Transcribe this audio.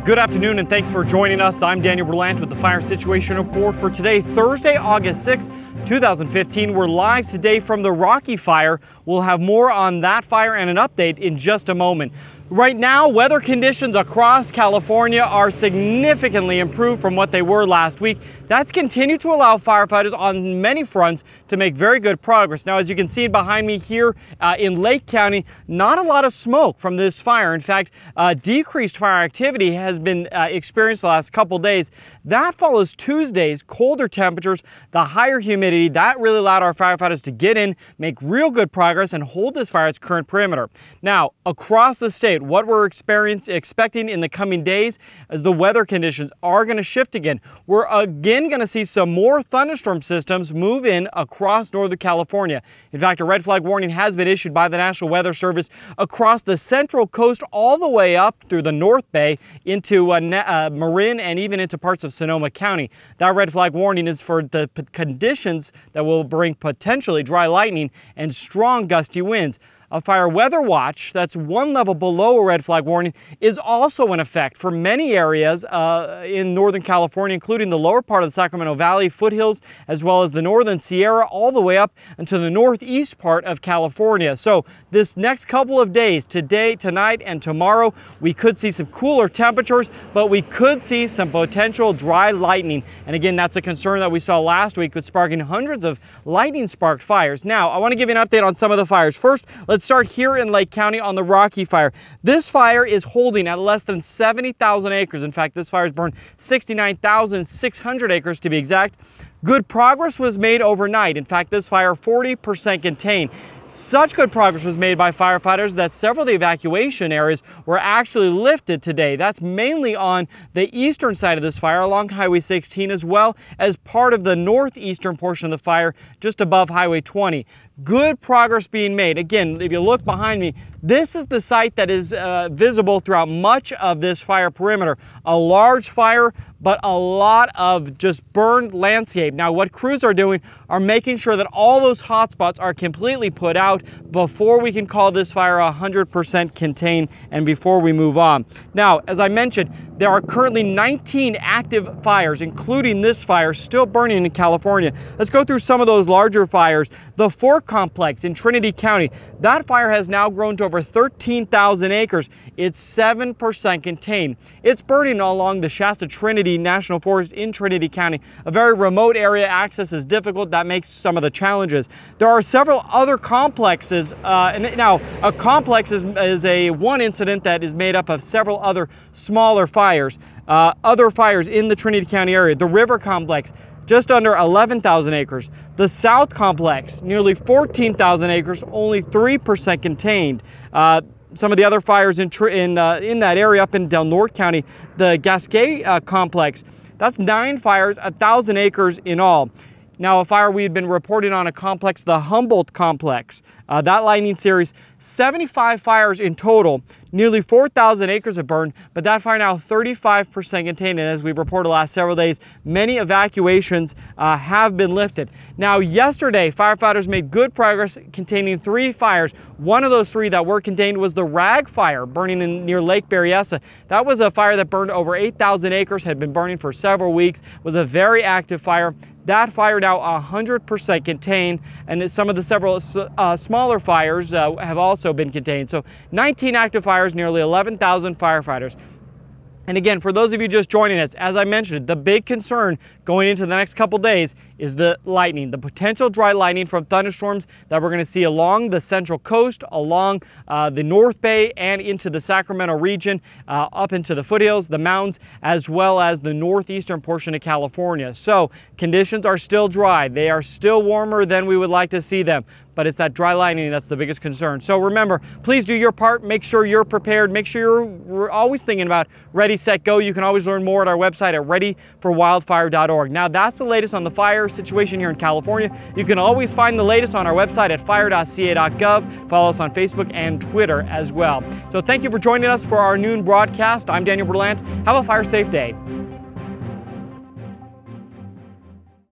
Good afternoon and thanks for joining us. I'm Daniel Berlant with the Fire Situation Report for today, Thursday, August 6th, 2015. We're live today from the Rocky Fire. We'll have more on that fire and an update in just a moment. Right now, weather conditions across California are significantly improved from what they were last week. That's continued to allow firefighters on many fronts to make very good progress. Now, as you can see behind me here in Lake County, not a lot of smoke from this fire. In fact, decreased fire activity has been experienced the last couple days. That follows Tuesday's colder temperatures, the higher humidity. That really allowed our firefighters to get in, make real good progress, and hold this fire at its current perimeter. Now, across the state, what we're expecting in the coming days as the weather conditions are going to shift again. We're again going to see some more thunderstorm systems move in across Northern California. In fact, a red flag warning has been issued by the National Weather Service across the central coast all the way up through the North Bay into Marin and even into parts of Sonoma County. That red flag warning is for the conditions that will bring potentially dry lightning and strong gusty winds. A fire weather watch that's one level below a red flag warning is also in effect for many areas in Northern California, including the lower part of the Sacramento Valley, foothills, as well as the northern Sierra, all the way up into the northeast part of California. So this next couple of days, today, tonight, and tomorrow, we could see some cooler temperatures, but we could see some potential dry lightning. And again, that's a concern that we saw last week with sparking hundreds of lightning-sparked fires. Now, I want to give you an update on some of the fires. First, let's start here in Lake County on the Rocky Fire. This fire is holding at less than 70,000 acres. In fact, this fire has burned 69,600 acres to be exact. Good progress was made overnight. In fact, this fire 40% contained. Such good progress was made by firefighters that several of the evacuation areas were actually lifted today. That's mainly on the eastern side of this fire along Highway 16, as well as part of the northeastern portion of the fire just above Highway 20. Good progress being made. Again, if you look behind me, this is the site that is visible throughout much of this fire perimeter. A large fire, but a lot of just burned landscape. Now, what crews are doing are making sure that all those hot spots are completely put out before we can call this fire 100% contained and before we move on. Now, as I mentioned, there are currently 19 active fires, including this fire, still burning in California. Let's go through some of those larger fires. The Gasquet Complex in Trinity County, that fire has now grown to over 13,000 acres. It's 7% contained. It's burning along the Shasta Trinity National Forest in Trinity County, a very remote area. Access is difficult. That makes some of the challenges. There are several other complexes. Now, a complex is a one incident that is made up of several other smaller fires. Other fires in the Trinity County area. The River Complex, just under 11,000 acres. The South Complex, nearly 14,000 acres, only 3% contained. Some of the other fires in that area up in Del Norte County, the Gasquet Complex, that's 9 fires, 1,000 acres in all. Now, a fire we had been reporting on a complex, the Humboldt Complex, that lightning series, 75 fires in total. Nearly 4,000 acres have burned, but that fire now 35% contained. And as we've reported the last several days, many evacuations have been lifted. Now, yesterday, firefighters made good progress containing 3 fires. One of those 3 that were contained was the Rag Fire burning near Lake Berryessa. That was a fire that burned over 8,000 acres, had been burning for several weeks, was a very active fire. That fire now 100% contained, and some of the several smaller fires have also been contained. So 19 active fires, nearly 11,000 firefighters. And again, for those of you just joining us, as I mentioned, the big concern going into the next couple days is the lightning, the potential dry lightning from thunderstorms that we're going to see along the central coast, along the North Bay, and into the Sacramento region, up into the foothills, the mountains, as well as the northeastern portion of California. So conditions are still dry. They are still warmer than we would like to see them, but it's that dry lightning that's the biggest concern. So remember, please do your part. Make sure you're prepared. Make sure you're always thinking about ready, set, go. You can always learn more at our website at readyforwildfire.org. Now, that's the latest on the fire situation here in California. You can always find the latest on our website at fire.ca.gov. Follow us on Facebook and Twitter as well. So thank you for joining us for our noon broadcast. I'm Daniel Berlant. Have a fire safe day.